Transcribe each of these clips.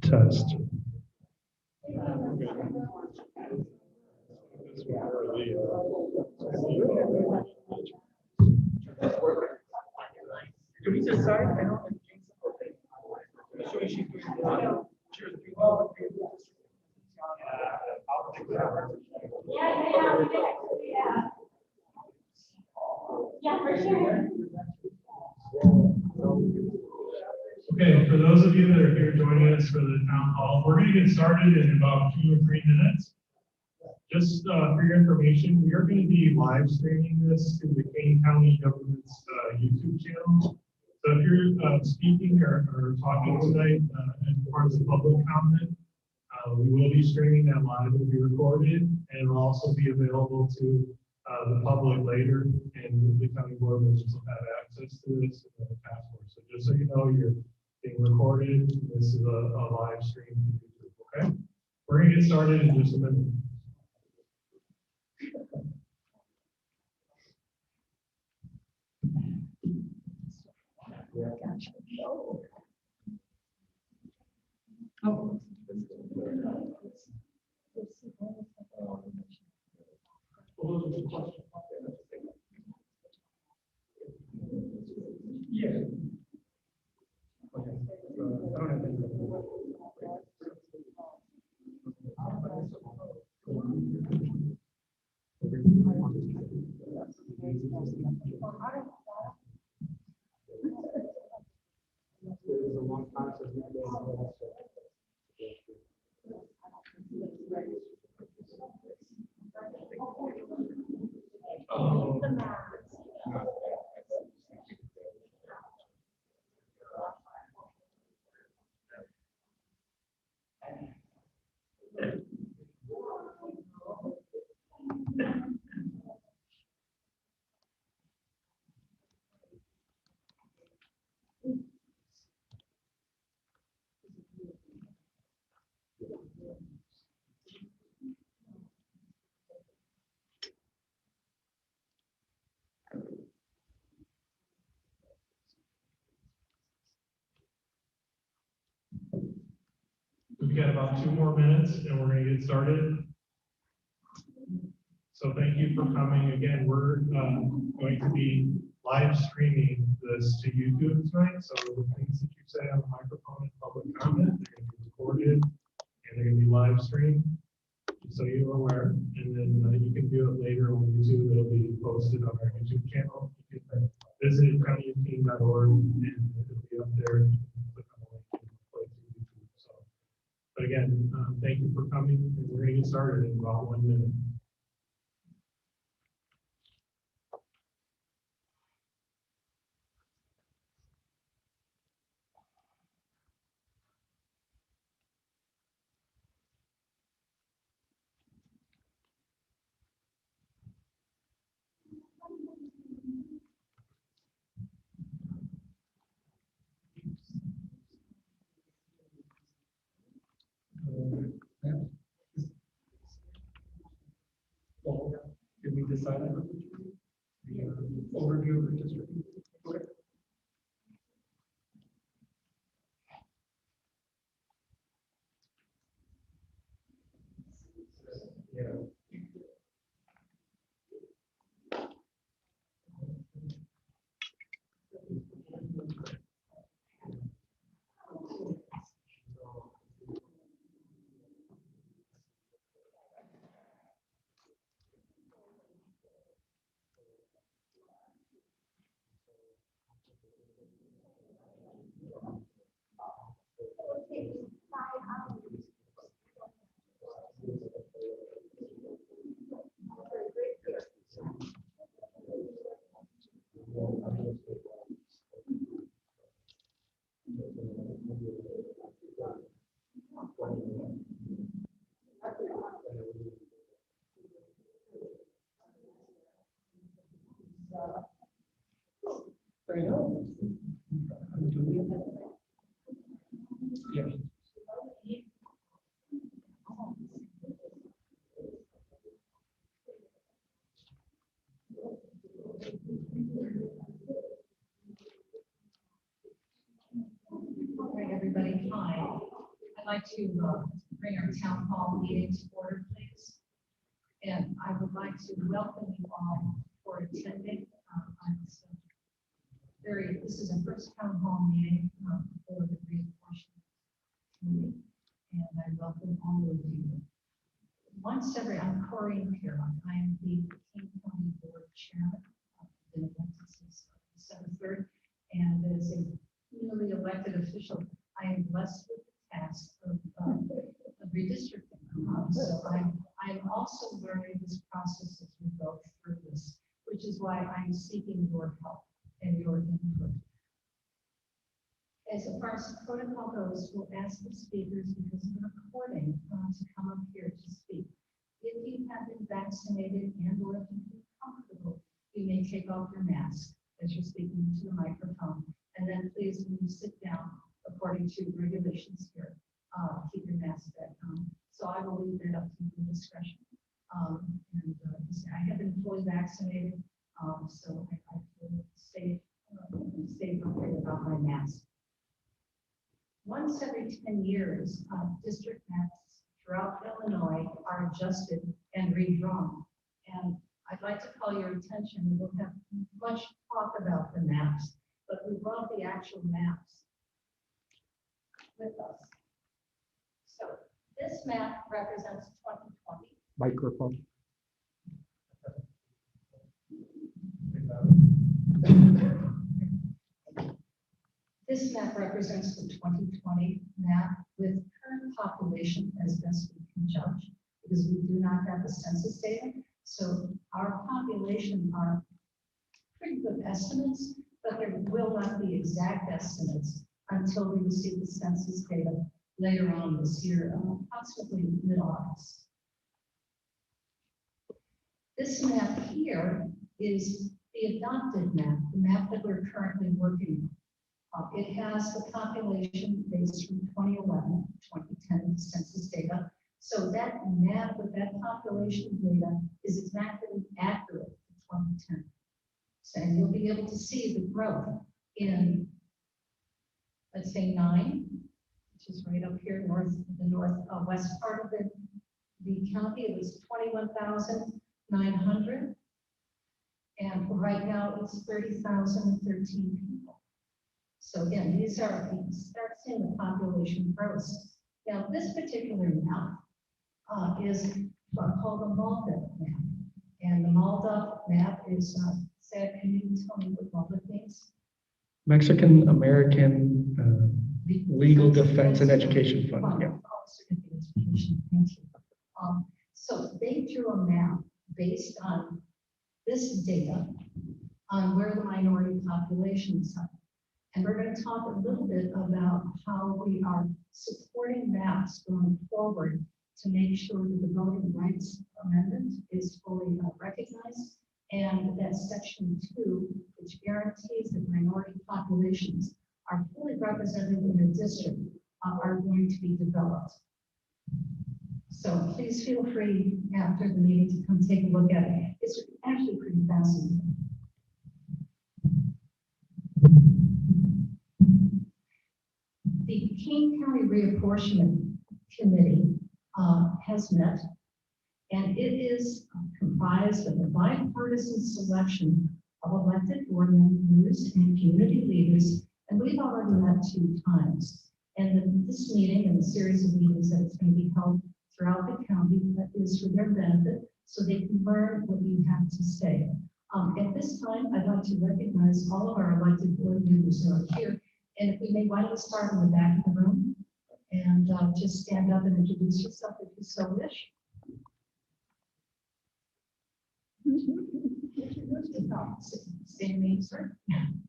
Test. Do we decide? I don't. So she's doing Yeah, for sure. Okay, for those of you that are here joining us for the town hall, we're going to get started in about 2 or 3 minutes. Just for your information, we are going to be live streaming this to the Kane County Government's YouTube channel. So if you're speaking or talking tonight as part of the public comment, we will be streaming that live. It will be recorded and it will also be available to the public later, and the county board members will have access to this and the password. So just so you know, you're being recorded. This is a live stream to YouTube. Okay, we're going to get started in just a minute. Oh. Yeah. Okay. I don't have any. We've got about 2 more minutes and we're going to get started. So thank you for coming. Again, we're going to be live streaming this to YouTube tonight. So the things that you say on the microphone and public comment, they're going to be recorded and they're going to be live streamed, so you're aware. And then you can view it later on YouTube. It'll be posted on our YouTube channel. You can visit countyofkane.org and it'll be up there. Click on the link and play through YouTube. So, but again, thank you for coming, and we're going to get started in about 1 minute. Well, did we decide on the overview of redistricting? Okay. Yeah. I know. Yeah. like to bring our town hall meeting to order, please. And I would like to welcome you all for attending. This is a first town hall meeting for the reinforcement committee. And I welcome all of you. I'm Corinne Pierron. I am the Kane County Board Chairman. I've been elected since December 3rd. And as a newly elected official, I am blessed with the task of redistricting. So I'm also learning this process as we go through this, which is why I'm seeking your help and your input. As far as the protocol goes, we'll ask the speakers, because of the recording, to come up here to speak. If you have been vaccinated and or if you feel comfortable, you may take off your mask as you're speaking to the microphone. And then please, when you sit down, according to regulations here, keep your mask back on. So I will leave that up to your discretion. I have been fully vaccinated, so I feel safe about my mask. Once every 10 years, district maps throughout Illinois are adjusted and redrawn. And I'd like to call your attention, we'll have much talk about the maps, but we brought the actual maps with us. So this map represents 2020. Microphone. This map represents the 2020 map with current population as best we can judge, because we do not have the census data. So our population are pretty good estimates, but there will not be exact estimates until we receive the census data later on this year, approximately mid-August. This map here is the adopted map, the map that we're currently working on. It has the population based from 2011, 2010 census data. So that map with that population data is exactly accurate to 2010. So you'll be able to see the growth in, let's say 9, which is right up here, the northwest part of the county. It was 21,900. And right now it's 30,013 people. So again, you start seeing the population growth. Now, this particular map is called the Malta map. And the Malta map is, Sad, can you tell me what Malta means? Mexican American Legal Defense and Education Fund. Yeah. Thank you. So they drew a map based on this data on where the minority populations are. And we're going to talk a little bit about how we are supporting maps going forward to make sure that the Voting Rights Amendment is fully recognized, and that Section 2, which guarantees that minority populations are fully represented in a district, are going to be developed. So please feel free after the meeting to come take a look at it. It's actually pretty fascinating. The Kane County Reapportionment Committee has met, and it is comprised of a bipartisan selection of elected board members and community leaders, and we've already met 2 times. And this meeting and the series of meetings that it's going to be held throughout the county is for their benefit, so they can learn what you have to say. At this time, I'd like to recognize all of our elected board members who are here. And if we may, why don't we start in the back of the room and just stand up and introduce yourself if you so wish. Same name, sir. Ken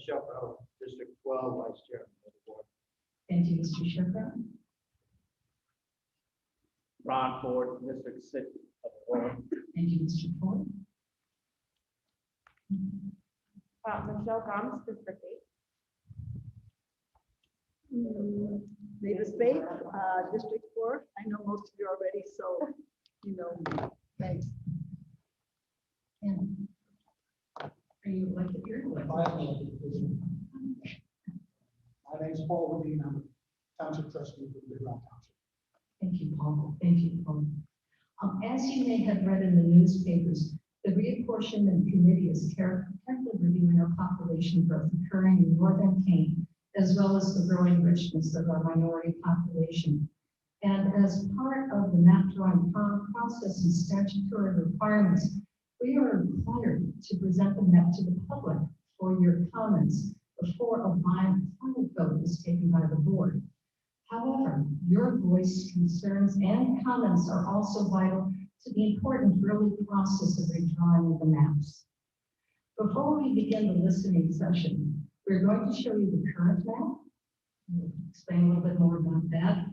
Sheffer, District 12, Vice Chairman of the Board. Thank you, Mr. Sheffer. Ron Ford, District 6 of Aurora. Thank you, Mr. Ford. Michelle Gomes, District 8. Mavis Faith, District 4. I know most of you already, so you know me. Thanks. And are you elected here? My name is Paul Levine. I'm a township trustee for the throughout township. Thank you, Paul. Thank you, Paul. As you may have read in the newspapers, the reapportionment committee is carefully reviewing our population growth occurring in northern Kane, as well as the growing richness of our minority population. And as part of the map drawing process and statutory requirements, we are required to present the map to the public for your comments before a final vote is taken by the board. However, your voice, concerns, and comments are also vital to the important early process of redrawing of the maps. Before we begin the listening session, we're going to show you the current map. We'll explain a little bit more about that.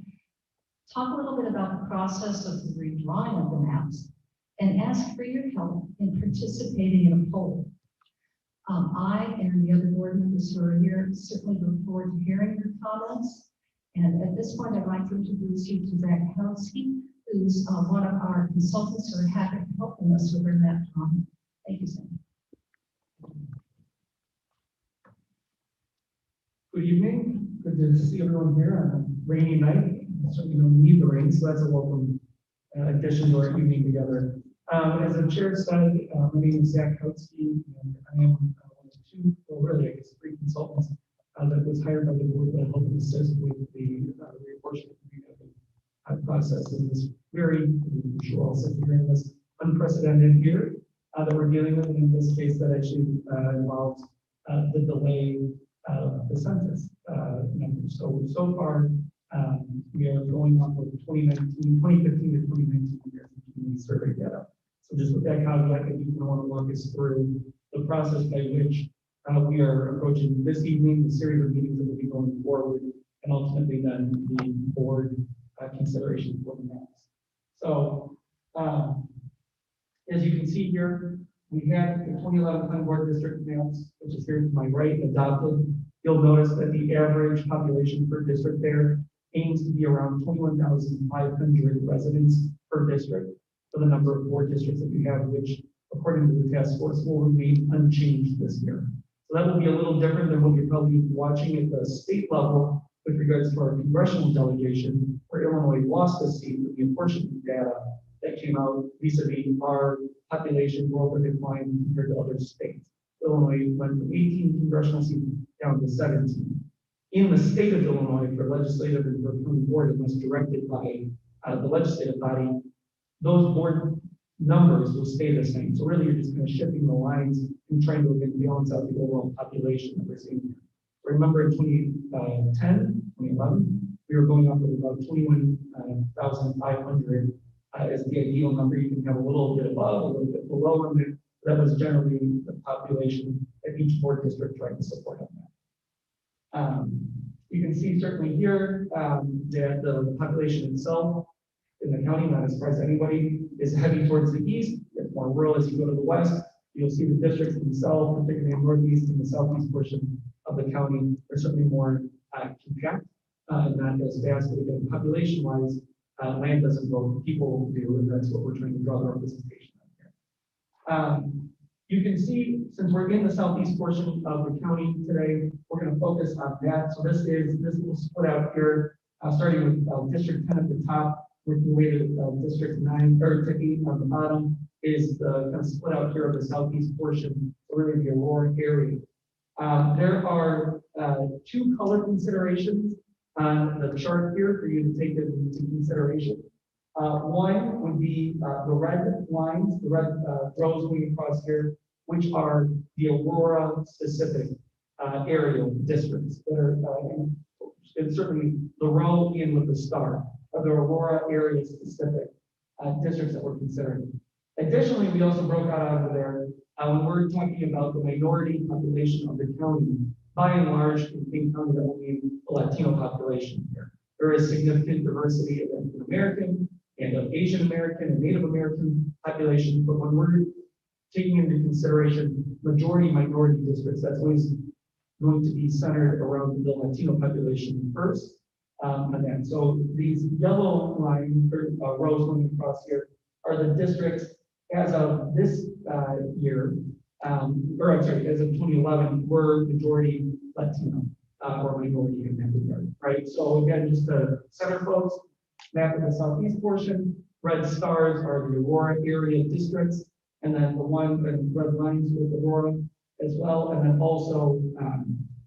Talk a little bit about the process of the redrawing of the maps, and ask for your help in participating in a poll. I and the other board members who are here certainly look forward to hearing your comments. And at this point, I'd like to introduce you to Zach Kelsey, who's one of our consultants who are happy to help us with our map drawing. Thank you, Zach. Good evening. Good to see everyone here on a rainy night. Certainly don't need the rain, so that's a welcome addition to our evening together. As the chair said, my name is Zach Kelsey, and I am one of two, well, really, I guess, three consultants that was hired by the board to help assist with the reapportionment process in this very, I'm sure also hearing this unprecedented year that we're dealing with, and in this case that actually involves the delay of the census numbers. So far, we are going off of 2015 to 2019 years community survey data. So just with that caveat, I think you want to walk us through the process by which we are approaching this evening, the series of meetings that will be going forward, and ultimately then the board consideration for the maps. So as you can see here, we have the 2011 Planning Board District maps, which is here to my right, adopted. You'll notice that the average population per district there aims to be around 21,500 residents per district for the number of board districts that we have, which according to the task force will remain unchanged this year. So that will be a little different than what you're probably watching at the state level with regards to our congressional delegation, where Illinois lost a seat with the apportionment data that came out vis-a-vis our population growth or decline compared to other states. Illinois went from 18 congressional seats down to 17. In the state of Illinois, for legislative and for county board, unless directed by the legislative body, those board numbers will stay the same. So really, you're just kind of shifting the lines and trying to again balance out the overall population that we're seeing here. Remember in 2011, we were going up with about 21,500 as the ideal number. You can have a little bit above, a little bit below, and that was generally the population that each board district tried to support on that. You can see certainly here that the population itself in the county, not as far as anybody, is heavy towards the east. It's more rural as you go to the west. You'll see the districts themselves, particularly in northeast and the southeast portion of the county, are certainly more compact, not as fast, but again, population-wise, land doesn't grow, people do, and that's what we're trying to draw the representation of here. You can see, since we're in the southeast portion of the county today, we're going to focus on that. So this will split out here, starting with District 10 at the top, working your way to District 9 or to 8 on the bottom, is the kind of split out here of the southeast portion, so really the Aurora area. There are two color considerations on the chart here for you to take into consideration. One would be the red lines, the red rows going across here, which are the Aurora specific area districts that are, and certainly the row in with the star of the Aurora area specific districts that we're considering. Additionally, we also broke out of there when we're talking about the minority population of the county. By and large, in Kane County, that will mean the Latino population here. There is significant diversity of African American and of Asian American and Native American population, but when we're taking into consideration majority minority districts, that's always going to be centered around the Latino population first. And then, so these yellow lines or rows going across here are the districts as of this year, or I'm sorry, as of 2011, were majority Latino. or minority in that regard, right? So again, just to center folks, map of the southeast portion, red stars are the Aurora area districts, and then the one, and red lines with Aurora as well, and then also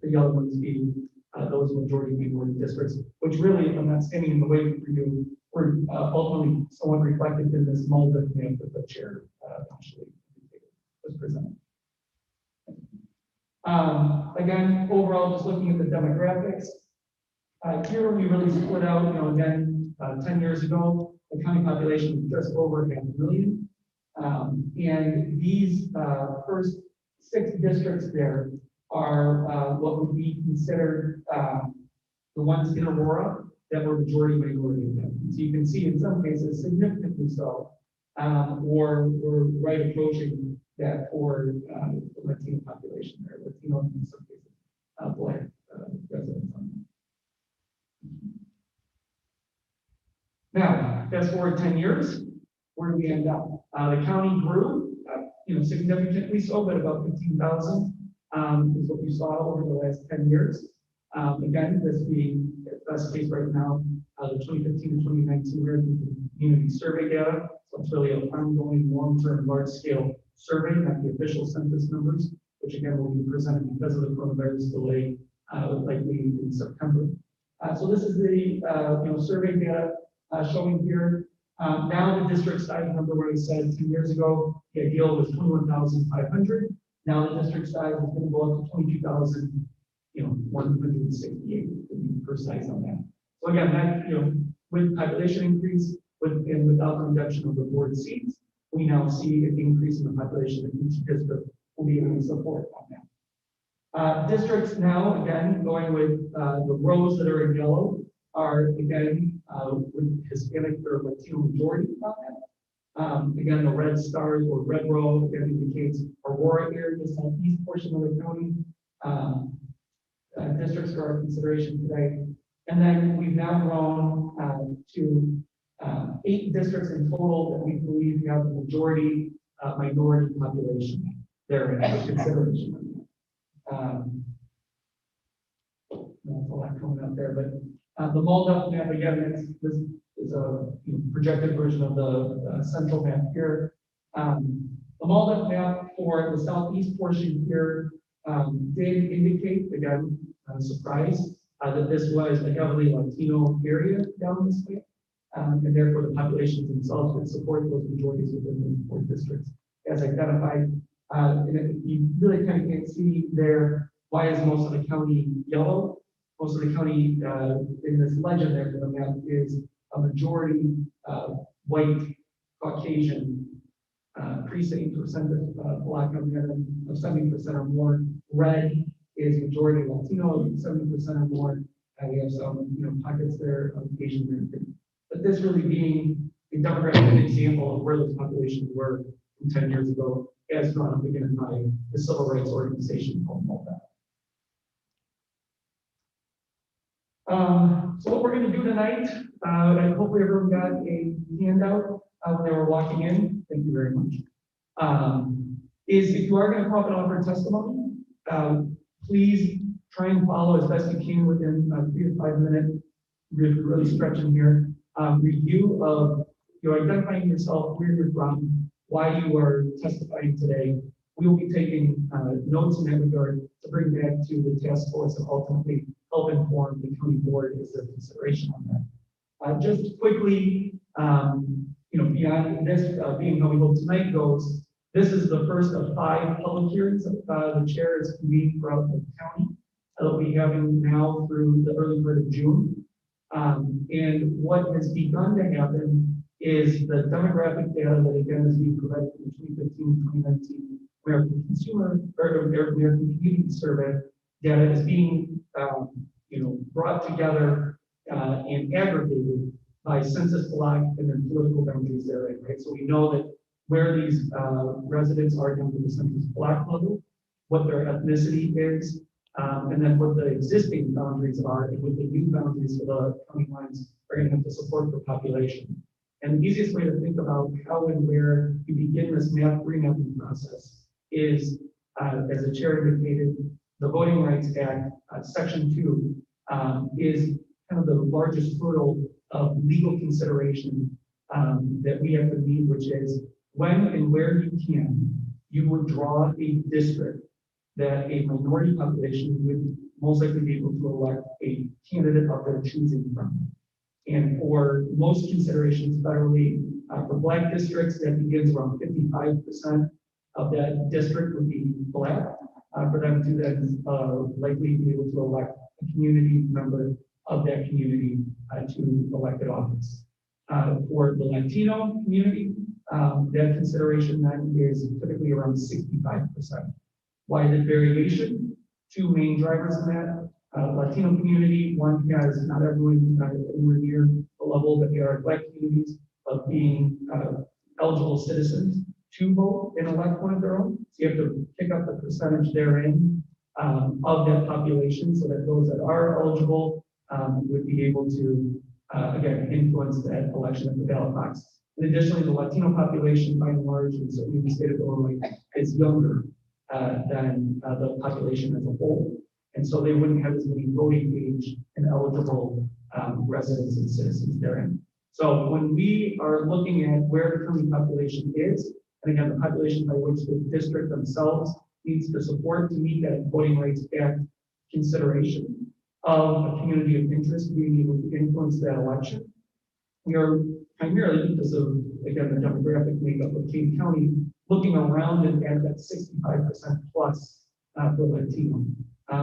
the yellow ones being those majority minority districts, which really, I'm not standing in the way for you, were ultimately somewhat reflected in this molded map that the chair actually was presented. Again, overall, just looking at the demographics, here we really split out, again, 10 years ago, the county population was just over 500,000. And these first 6 districts there are what would be considered the ones in Aurora that were majority minority. So you can see in some cases significantly so, or we're right approaching that for the Latino population there, Latino in some cases, Black residents on that. Now, fast forward 10 years, where do we end up? The county grew, significantly so, but about 15,000 is what we saw over the last 10 years. Again, this being the best case right now, the 2015 to 2019 American Community Survey data. So it's really an ongoing, long-term, large-scale survey, not the official census numbers, which again will be presented because of the coronavirus delay, likely in September. So this is the survey data showing here. Now the district size number, where I said 10 years ago, the ideal was 21,500. Now the district size is going to go up to 22,000. 168 to be precise on that. So again, that, with population increase, and without the reduction of the board seats, we now see an increase in the population that each district will be able to support on that. Districts now, again, going with the rows that are in yellow, are again with Hispanic or Latino majority on that. Again, the red stars or red row again indicates Aurora area, the southeast portion of the county. Districts for our consideration today. And then we've now grown to 8 districts in total that we believe have the majority minority population there in consideration. That's a lot coming up there, but the mold-up map, again, this is a projected version of the central map here. The mold-up map for the southeast portion here did indicate, again, surprise, that this was a heavily Latino area down this way, and therefore the populations themselves would support those majorities within the 4 districts as identified. And you really kind of can't see there, why is most of the county yellow? Most of the county in this legend there for the map is a majority white Caucasian precinct percentage Black American of 70% or more. Red is majority Latino, 70% or more. And we have some pockets there of Asian American. But this really being a demographic example of where those populations were from 10 years ago, as drawn up again by the civil rights organization called MOPAC. So what we're going to do tonight, and hopefully everyone got a handout when they were walking in. Thank you very much. Is if you are going to come up and offer testimony, please try and follow as best you can within 3 to 5 minutes. Really stretching here. Review of identifying yourself, where you're from, why you are testifying today. We will be taking notes in that regard to bring back to the task force and ultimately help inform the county board as their consideration on that. Just quickly, beyond this, being how we hope tonight goes, this is the first of 5 public hearings the chair is convening throughout the county that we'll be having now through the early part of June. And what has begun to happen is the demographic data that again is being provided from the 2015-2019 American Consumer or American Community Survey data is being brought together and aggregated by census block and their political boundaries there, right? So we know that where these residents are down to the census block level, what their ethnicity is, and then what the existing boundaries are, and what the new boundaries for the county lines are going to have to support for population. And the easiest way to think about how and where you begin this map remapping process is, as the chair indicated, the Voting Rights Act, Section 2, is kind of the largest hurdle of legal consideration that we have to meet, which is when and where you can, you would draw a district that a minority population would most likely be able to elect a candidate of their choosing from. And for most considerations federally, for Black districts, that begins around 55% of that district would be Black, for them to then likely be able to elect a community member of that community to elected office. For the Latino community, that consideration then is typically around 65%. Why the variation? Two main drivers in that. Latino community, one has not everyone anywhere near the level that they are Black communities of being eligible citizens to vote and elect one of their own. So you have to pick up the percentage therein of that population so that those that are eligible would be able to, again, influence that election at the ballot box. And additionally, the Latino population, by and large, and certainly in the state of Illinois, is younger than the population as a whole. And so they wouldn't have as many voting age and eligible residents and citizens therein. So when we are looking at where the current population is, and again, the population by which the district themselves needs to support to meet that Voting Rights Act consideration of a community of interest being able to influence that election, we are primarily, because of, again, the demographic makeup of Kane County, looking around and at that 65% plus for Latino.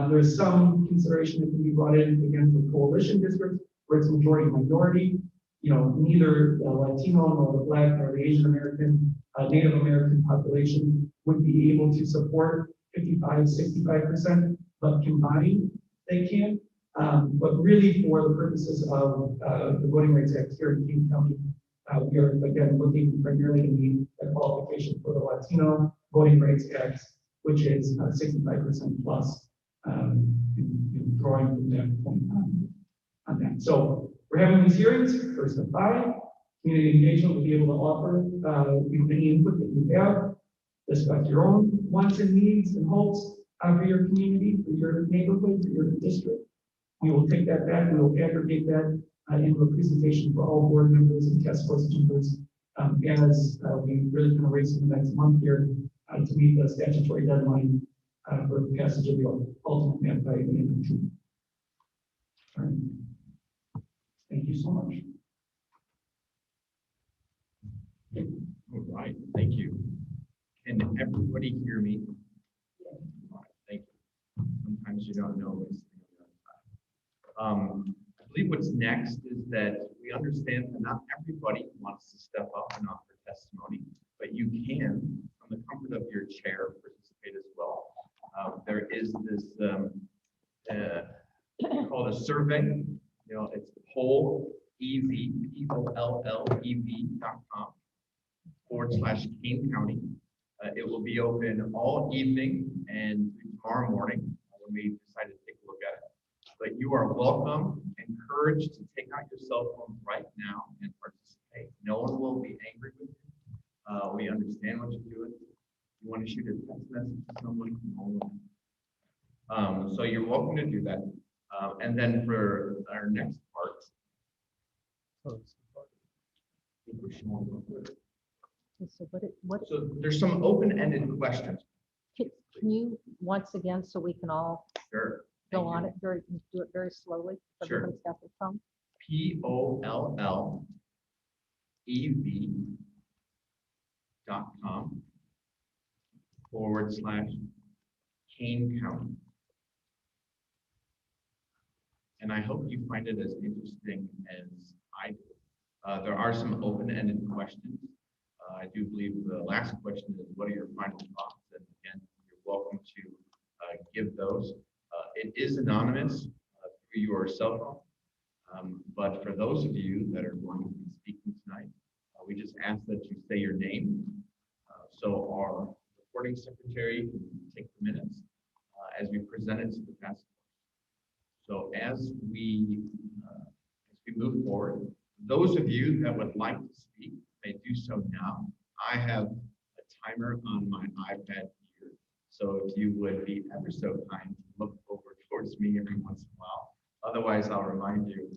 There's some consideration that can be brought in, again, for coalition districts, where it's majority minority. You know, neither the Latino nor the Black nor the Asian American, Native American population would be able to support 55, 65%, but combined they can. But really for the purposes of the Voting Rights Act here in Kane County, we are again looking primarily to meet the qualification for the Latino Voting Rights Act, which is 65% plus, drawing from that point on that. So we're having these hearings, first of 5. Community engagement will be able to offer any input that you have, discuss your own wants and needs and hopes for your community, for your neighborhood, for your district. We will take that back, we will aggregate that into a presentation for all board members and task force members as we really kind of race in the next month here to meet the statutory deadline for passage of the ultimate map by the end of June. All right. Thank you so much. All right, thank you. Can everybody hear me? All right, thank you. Sometimes you don't know this. I believe what's next is that we understand that not everybody wants to step up and offer testimony, but you can, from the comfort of your chair, participate as well. There is this called a survey. You know, it's polllev.com/Kane County. It will be open all evening and tomorrow morning when we decide to take a look at it. But you are welcome, encouraged to take out your cell phone right now and participate. No one will be angry with you. We understand what you're doing. You want to shoot a text message to someone? So you're welcome to do that. And then for our next part, so there's some open-ended questions. Can you once again, so we can all Sure. go on it very, do it very slowly? So Sure. everybody's got their phone. polllev.com/Kane County. And I hope you find it as interesting as I do. There are some open-ended questions. I do believe the last question is, what are your final thoughts? And again, you're welcome to give those. It is anonymous through your cell phone. But for those of you that are going to be speaking tonight, we just ask that you say your name. So our recording secretary can take the minutes as we present it to the task force. So as we move forward, those of you that would like to speak may do so now. I have a timer on my iPad here. So if you would be ever so kind to me every once in a while. Otherwise, I'll remind you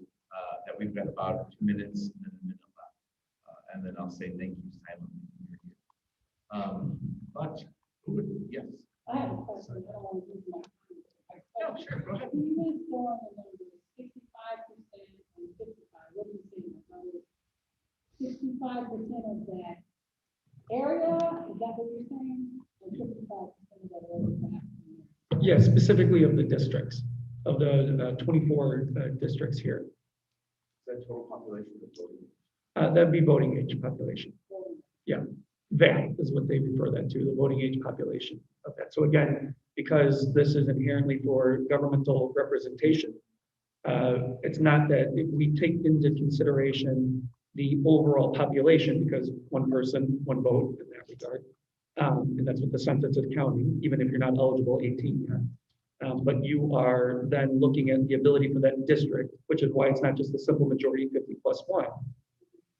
that we've got about 2 minutes and then a minute left. And then I'll say thank you silently when you're here. But who would, yes? I have a question. I don't want to lose my. No, sure, go ahead. Can you move forward the numbers, 65% and 55, what do you think? 65% of that area, is that what you're saying? Or 55% of that area? Yeah, specifically of the districts, of the 24 districts here. Is that total population of voting? That'd be voting age population. Yeah, that is what they refer that to, the voting age population of that. So again, because this is inherently for governmental representation, it's not that we take into consideration the overall population, because one person, one vote in that regard. And that's what the census is counting, even if you're not eligible 18 yet. But you are then looking at the ability for that district, which is why it's not just a simple majority 50+1,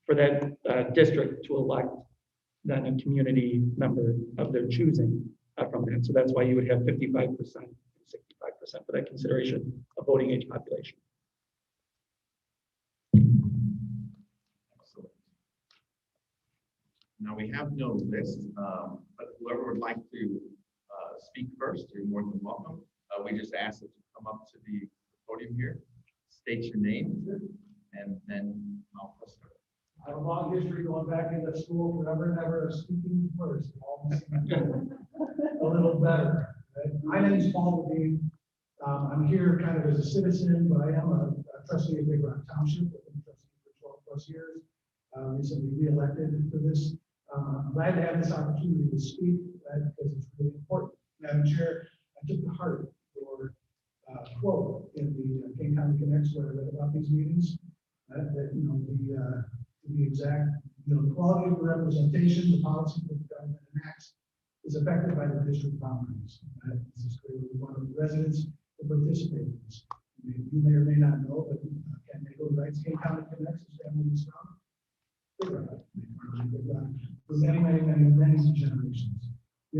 for that district to elect then a community member of their choosing from that. So that's why you would have 55%, 65% for that consideration of voting age population. Excellent. Now we have no list, but whoever would like to speak first, you're more than welcome. We just ask that you come up to the podium here, state your name, and then I'll start. I have a long history going back into school forever and ever of speaking first. Always a little better. Right? My name is Paul Levine. I'm here kind of as a citizen, but I am a trustee of Big Rock Township. I've been trustee for 12+ years. Recently re-elected for this. I'm glad to have this opportunity to speak because it's really important. Madam Chair, I took to heart your quote in the Kane County Connects where I read about these meetings. That you know the exact, the quality of the representation, the policy that the government enacts is affected by the district boundaries. This is clearly one of the residents that participate in this. You may or may not know, but Ken Nagle writes Kane County Connects, his family is from Big Rock, for many generations. I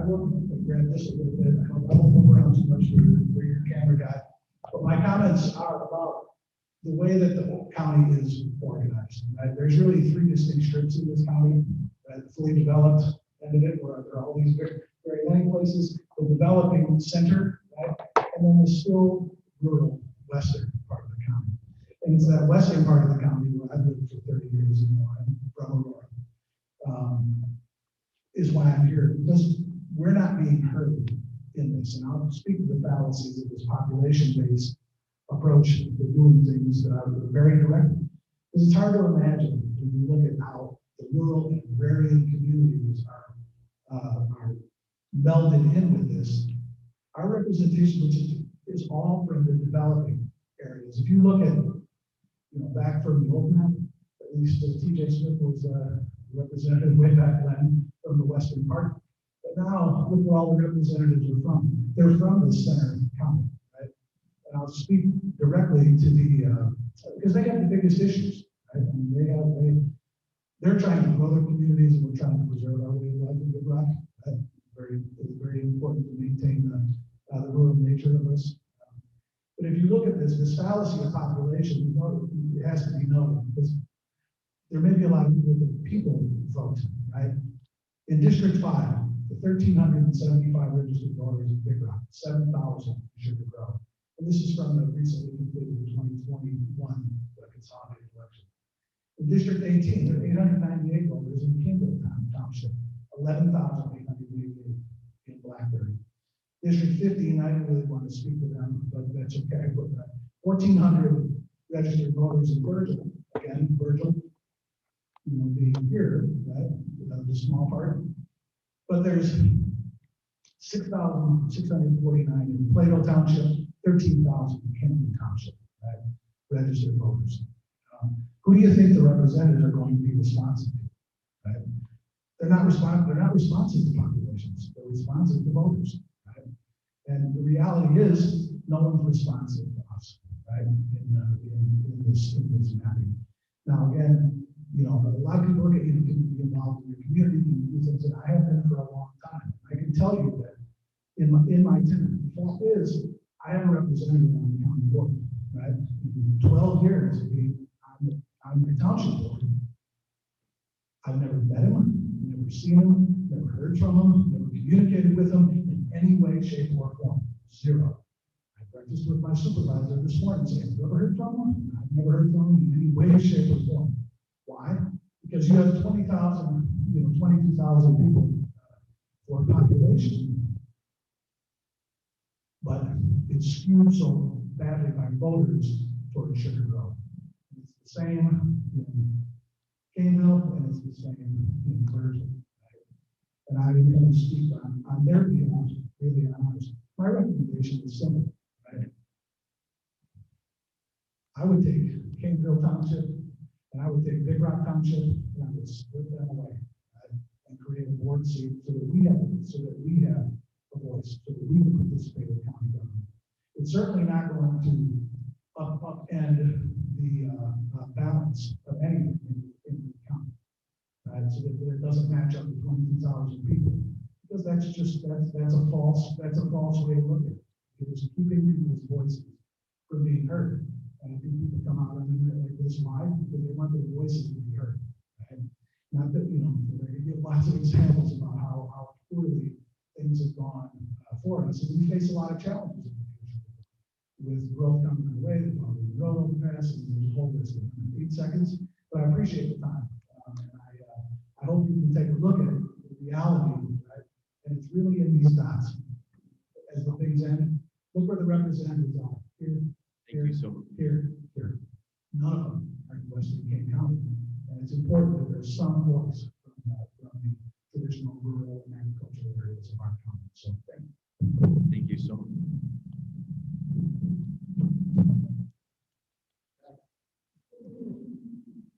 will grab this a little bit. I won't move around too much where your camera got, but my comments are about the way that the whole county is organized. Right? There's really 3 distinct strips in this county. The fully developed end of it, where there are all these very many places, the developing center, right? And then the still rural western part of the county. And it's that western part of the county where I've lived for 30 years and more. I'm from Aurora. Is why I'm here, because we're not being heard in this. And I'll speak to the fallacies of this population-based approach to doing things that are very direct. Because it's hard to imagine when you look at how the rural and agrarian communities are melded in with this. Our representation, which is all from the developing areas. If you look at, back from the old map, at least T.J. Smith was representative way back when from the western part. But now, look where all the representatives are from. They're from the center of the county, right? And I'll speak directly to the, because they have the biggest issues, right? I mean, they're trying to grow their communities, and we're trying to preserve our way of life in Big Rock. It's very important to maintain the rural nature of us. But if you look at this fallacy of population, it has to be known, because there may be a lot of people that people vote, right? In District 5, the 1,375 registered voters in Big Rock, 7,000 Sugar Grove. And this is from the recently completed 2021 consolidated election. In District 18, there are 898 voters in Campbelltown Township, 11,888 in Blackberry. District 15, I don't really want to speak to them, but that's okay. But 1,400 registered voters in Virgil. Again, Virgil, being here, right, the small part. But there's 6,649 in Plato Township, 13,000 in Camden Township, right, registered voters. Who do you think the representatives are going to be responsive to? Right? They're not responsive to populations. They're responsive to voters. Right? And the reality is, no one's responsive to us, right? In this mapping. Now, again, a lot of people look at you and can be involved in your community and say, I have been for a long time. I can tell you that in my tenure, the fact is, I am a representative on the county board, right? 12 years on the township board. I've never met him, never seen him, never heard from him, never communicated with him in any way, shape, or form. Zero. I breakfast with my supervisor this morning saying, have you ever heard from him? I've never heard from him in any way, shape, or form. Why? Because you have 20,000, 22,000 people for population. But it's skewed so badly by voters toward Sugar Grove. It's the same in Caneville, and it's the same in Virgin. And I am going to speak on their behalf, really honest. My recommendation is simple, right? I would take Caneville Township, and I would take Big Rock Township, and I would split them away, right? And create a board seat so that we have a voice, so that we can participate in county government. It's certainly not going to upend the balance of anything in the county, right? So that it doesn't match up to 22,000 people, because that's a false way to look at it. It is keeping people's voices from being heard. And I think people come out on it like this live because they want their voices to be heard. Right? Not that, they give lots of examples about how poorly things have gone for us. And we face a lot of challenges in the future with growth coming our way, the road overpass, and there's a whole list of them. 8 seconds, but I appreciate the time. And I hope you can take a look at it, the reality, right? And it's really in these dots as the things end. Look where the representatives are. Here, Thank you so much. here. None of them are in Western Kane County. And it's important that there's some voice from the traditional rural and agricultural areas of our county. So Thank you so much.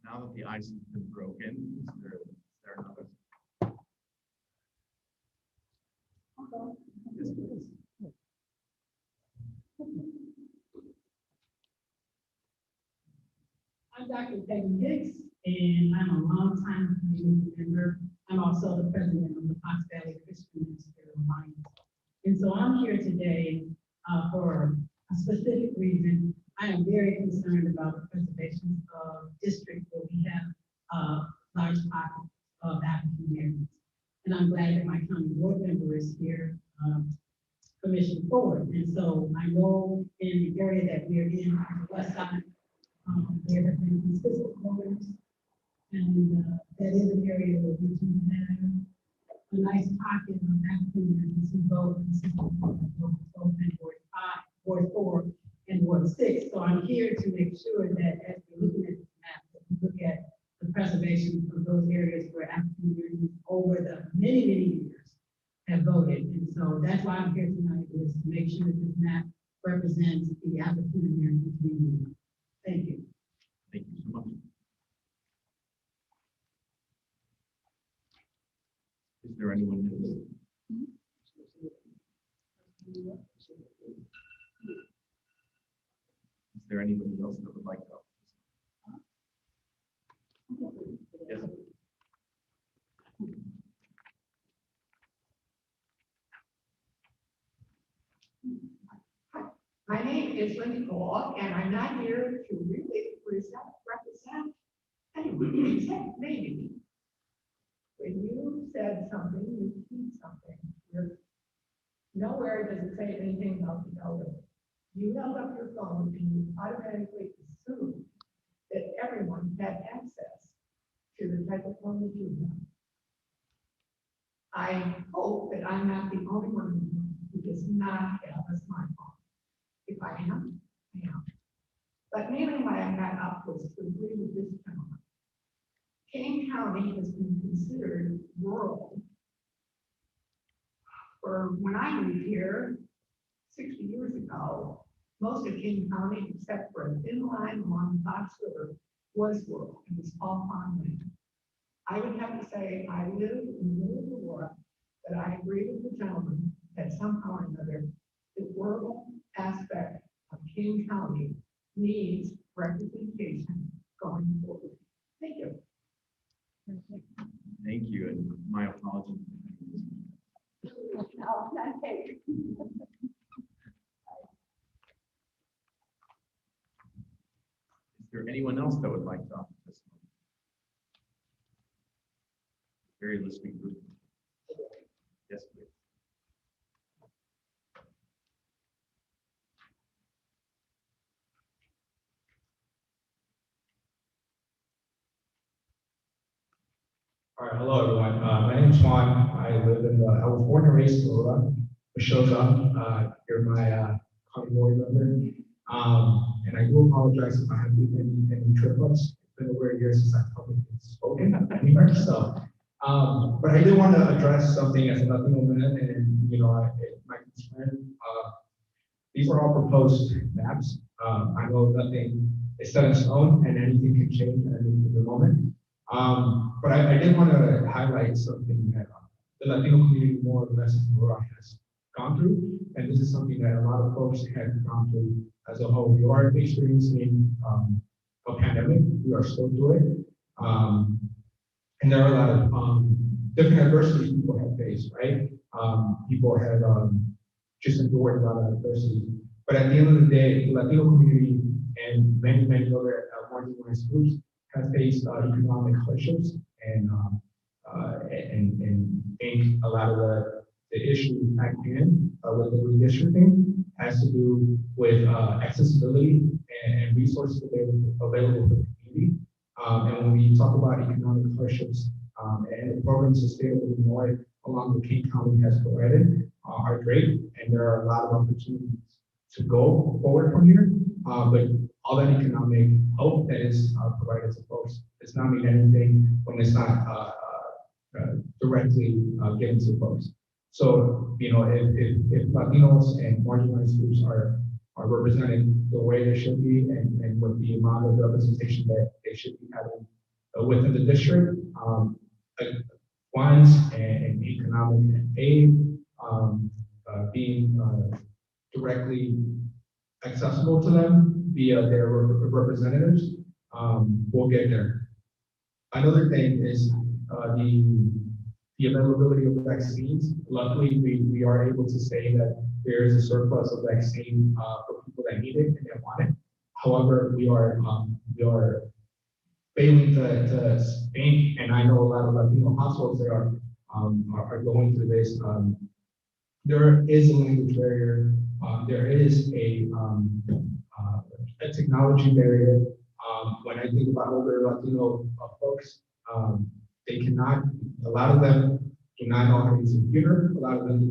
Now that the ice has been broken, is there another? Yes, please. I'm Dr. Peggy Hicks, and I'm a longtime community member. I'm also the president of the Fox Valley Christian Ministerial Alliance. And so I'm here today for a specific reason. I am very concerned about the preservation of districts where we have large pockets of African Americans. And I'm glad that my county board member is here, Commissioner Ford. And so I know in the area that we're in, on the west side, there have been consistent voters, and that is an area where we do have a nice pocket of African Americans who vote consistently, both in Ward 5, Ward 4, and Ward 6. So I'm here to make sure that as we're looking at this map, that we look at the preservation of those areas where African Americans over the many, many years have voted. And so that's why I'm here tonight, is to make sure that this map represents the African American community. Thank you. Thank you so much. Is there anyone new? Is there anybody else that would like to? Yes. My name is Linda Cole, and I'm not here to really represent anyone except maybe. When you said something, you mean something. Nowhere does it say anything about the elderly. You held up your phone and you automatically assumed that everyone had access to the type of phone that you have. I hope that I'm not the only one who does not have a smartphone. If I am, I am. But mainly why I got up was to agree with this gentleman. Kane County has been considered rural for when I moved here 60 years ago. Most of Kane County, except for a thin line along the Fox River, was rural. It was all farmland. I would have to say I live in the middle of Aurora, but I agree with the gentleman that somehow or another the rural aspect of Kane County needs representation going forward. Thank you. Thank you, and my apologies. No, not okay. there anyone else that would like to offer testimony? Very listening group. Yes, please. All right, hello everyone. My name is Juan. I was born and raised in Aurora. Michelle's you're my county board member. And I do apologize if I have any trip ups. It's been over a year since I've publicly spoken anywhere. So, but I did want to address something as a Latino man, and my concern. These are all proposed maps. I know nothing is set in stone, and anything can change at any given moment. But I did want to highlight something that the Latino community more or less in Aurora has gone through, and this is something that a lot of folks have gone through as a whole. We are experiencing a pandemic. We are still through it, and there are a lot of different adversities people have faced. Right? People have just endured a lot of adversity. But at the end of the day, the Latino community and many other marginalized groups have faced economic hardships, and think a lot of the issues at hand with the redistricting has to do with accessibility and resources available for the community. And when we talk about economic hardships and the programs the state of Illinois, along with Kane County, has provided are great, and there are a lot of opportunities to go forward from here. But all that economic help that is provided to folks does not mean anything when it's not directly given to folks. So, if Latinos and marginalized groups are represented the way they should be, and with the amount of representation that they should be having within the district, funds and economic aid being directly accessible to them via their representatives, we'll get there. Another thing is the availability of vaccines. Luckily, we are able to say that there is a surplus of vaccine for people that need it and that want it. However, we are failing to think, and I know a lot of Latino households that are going through this. There is a language barrier. There is a technology barrier. When I think about older Latino folks, they cannot. A lot of them do not know how to use a computer. A lot of them do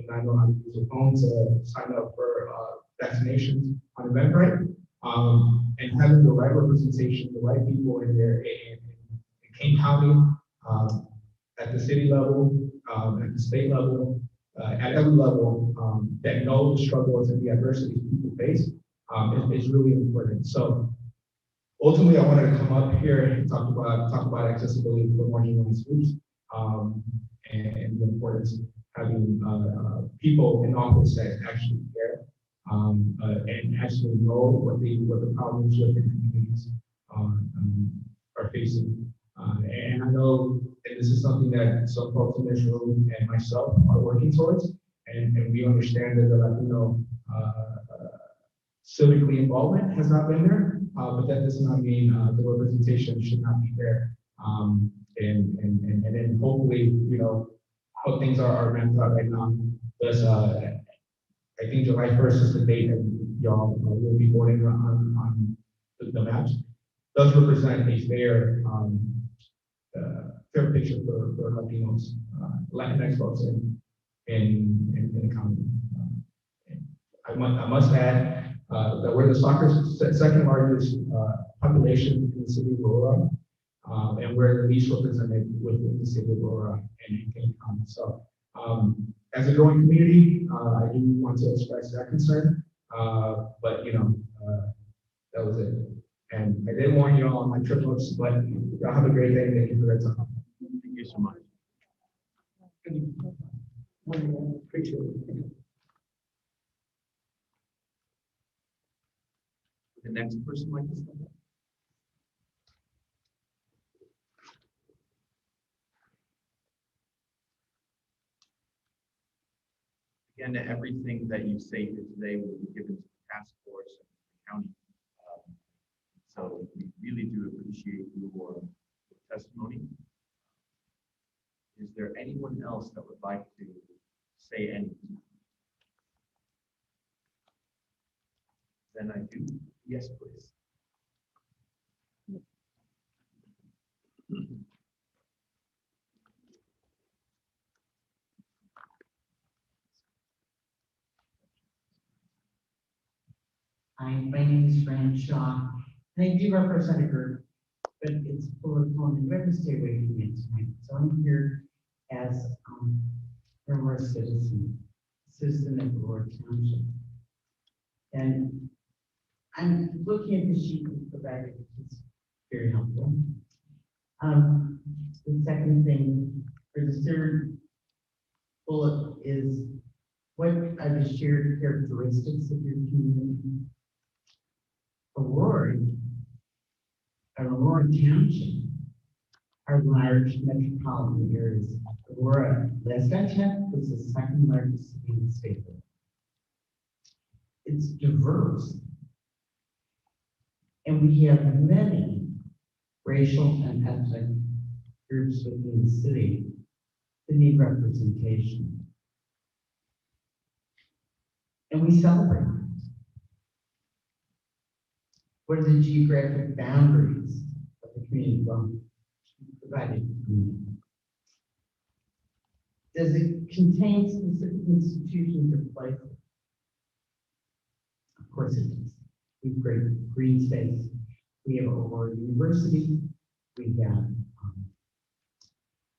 not know how to use a phone to sign up for vaccinations on Eventbrite. And having the right representation, the right people in there in Kane County, at the city level, at the state level, at every level, that know the struggles and the adversities people face is really important. So ultimately, I wanted to come up here and talk about accessibility for marginalized groups, and the importance of having people in office that actually care and actually know what the problems within communities are facing. And I know that this is something that some folks in this room and myself are working towards, and we understand that the Latino civically involvement has not been there, but that does not mean the representation should not be there. And then hopefully, how things are ramped up right now. Because I think July 1st is the date that y'all will be voting on the maps. Does represent a fair picture for Latinos, Latinx folks in the county. I must add that we're the second largest population in the city of Aurora, and we're the least represented within the city of Aurora and in Kane County. So, as a growing community, I do want to express that concern, but that was it. And I did warn you all on my trip ups, but y'all have a great day. Thank you for your time. Thank you so much. Appreciate it. The next person like this. Again, everything that you say here today will be given to the task force and the county. So Then I do. Yes, please. Hi, my name is Fran Shaw, and I do represent a group, but it's political and we have to stay away from it tonight. So I'm here as Aurora citizen of Aurora Township. And I'm looking at the sheet you provided, which is very helpful. The second thing, or the third bullet is, what are the shared characteristics of your community? Aurora Township are large metropolitan areas. Aurora, last I checked, was the second largest city in the state. It's diverse. And we have many racial and ethnic groups within the city that need representation. And we celebrate. What are the geographic boundaries of the community provided? Does it contain specific institutions or places? Of course it does. We have great green space. We have Aurora University. We have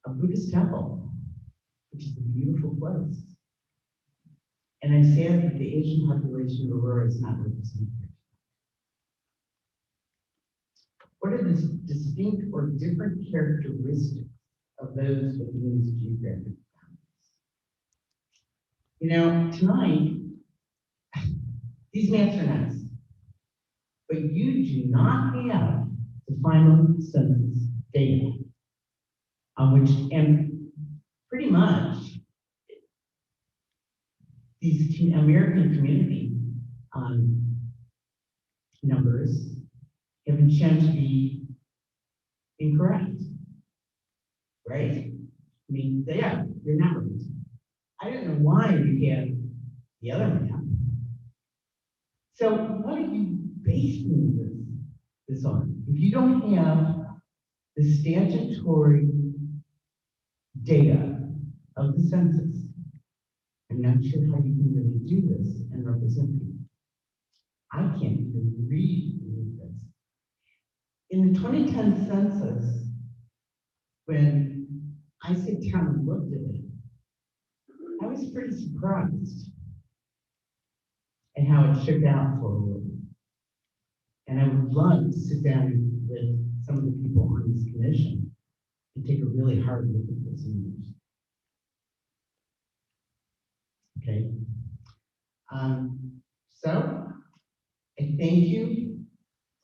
a Buddhist temple, which is a beautiful place. And I'm sad that the Asian population of Aurora is not represented here. What are the distinct or different characteristics of those within these geographic boundaries? You know, tonight, these maps are nice, but you do not have the final census data on which, and pretty much, these American community numbers have been shown to be incorrect, right? I mean, they are, they're not right. I don't know why you have the other map. So what are you basing this on? If you don't have the statutory data of the census, I'm not sure how you can really do this and represent people. I can't even read this. In the 2010 census, when I sit down and looked at it, I was pretty surprised at how it shook out for a little. And I would love to sit down with some of the people on this commission and take a really hard look at those numbers. Okay. So I thank you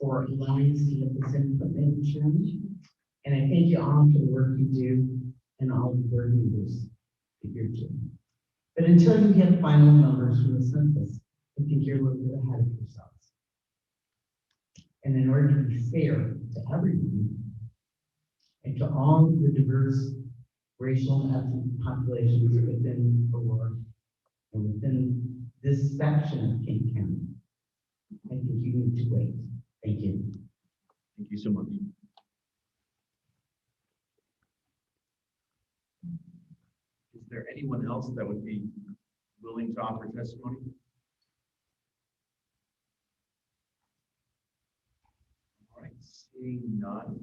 for allowing us to get this input, Madam Chairman. And I thank you all for the work you do and all the board members that you're doing. But until you get final numbers from the census, I think you're a little bit ahead of yourselves. And in order to be fair to everyone and to all the diverse racial and ethnic populations within Aurora and within this section of Kane County, I think you need to wait. Thank you. Thank you so much. Is there anyone else that would be willing to offer testimony? All right, seeing none.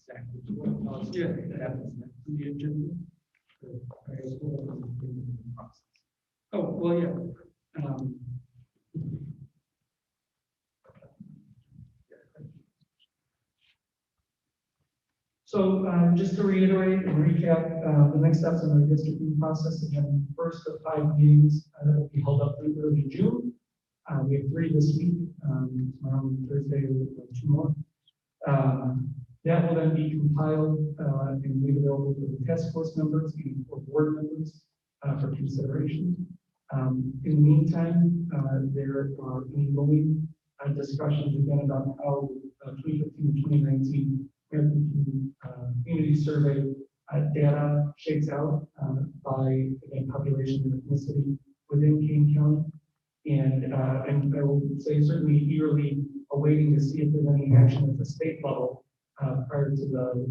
Zach, would you want to tell us what happens next in the agenda? Oh, well, yeah. So just to reiterate and recap, the next steps in the redistricting process, again, first of 5 meetings that will be held up through early June. We have 3 this week, tomorrow, Thursday, we have 2 more. That will then be compiled and made available for the task force members and for board members for consideration. In the meantime, there are ongoing discussions again about how 2015 to 2019 community survey data shakes out by, again, population and ethnicity within Kane County. And I will say certainly eagerly awaiting to see if there's any action at the state level prior to the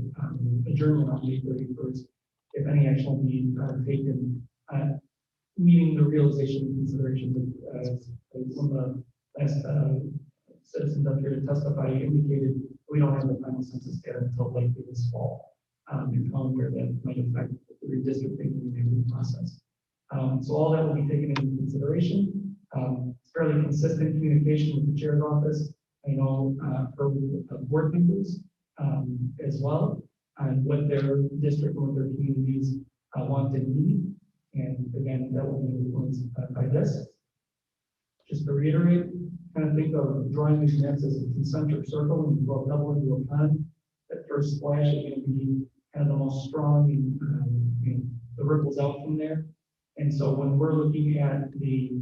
adjournment on May 31st, if any action will be taken, meeting the realization and consideration that one of the last citizens up here to testify indicated we don't have the final census data until likely this fall. And where that might affect the redistricting and review process. So all that will be taken into consideration. It's fairly consistent communication with the chair's office. I know for board members as well, and what their district or what their communities want and need. And again, that will be influenced by this. Just to reiterate, kind of think of drawing these nets as a concentric circle and you go double into a pond. That first splash is going to be kind of the most strong and the ripples out from there. And so when we're looking at the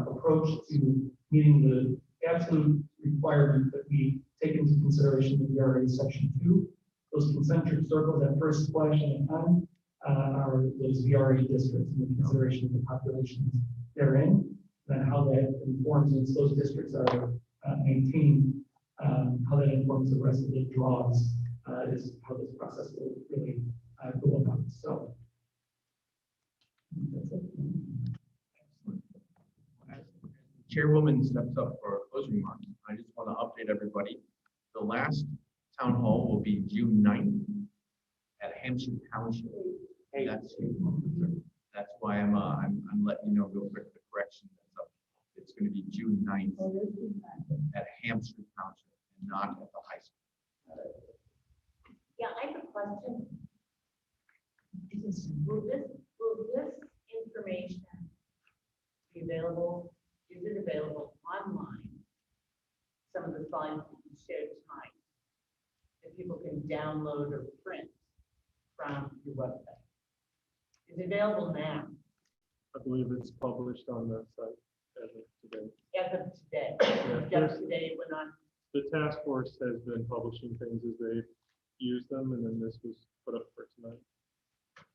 approach to meeting the absolute requirement that we take into consideration the VRA section 2, those concentric circles, that first splash in the pond, are those VRA districts and the consideration of the populations therein, and how that informs, once those districts are maintained, how that informs the rest of the draws is how this process will really go about. So that's it. As Chairwoman steps up for closing remarks, I just want to update everybody. The last town hall will be June 9th at Hampshire Township. That's why I'm letting you know real quick the correction that's up. It's going to be June 9th at Hampshire Township and not at the high school. Yeah, I have a question. Will this information be available? Is it available online? Some of the slides that you shared tonight, that people can download or print from your website. Is it available now? I believe it's published on the site as of today. As of today. Yeah, Just today, we're not. the task force has been publishing things as they use them, and then this was put up for tonight.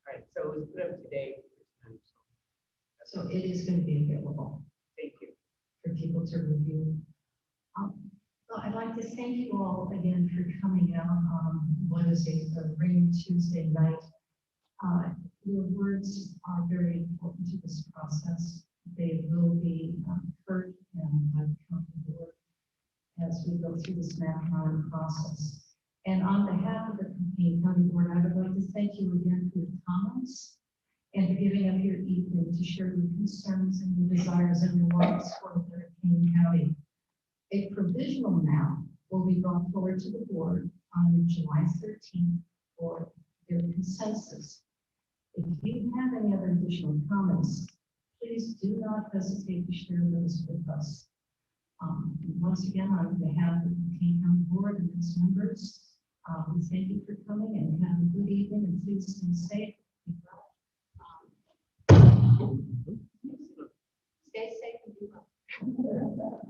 Right, so it was put up today. So it is going to be available Thank you. for people to review. So I'd like to thank you all again for coming out on what is a rainy Tuesday night. Your words are very important to this process. They will be heard and by the county board as we go through this map drawing process. And on behalf of the Kane County Board, I would like to thank you again for your comments and for giving up your evening to share your concerns and your desires and your wants for the Kane County. A provisional map will be brought forward to the board on July 13th for their consensus. If you have any other additional comments, please do not hesitate to share those with us. Once again, on behalf of the Kane County Board and its members, we thank you for coming and have a good evening and please stay safe. Stay safe and be well.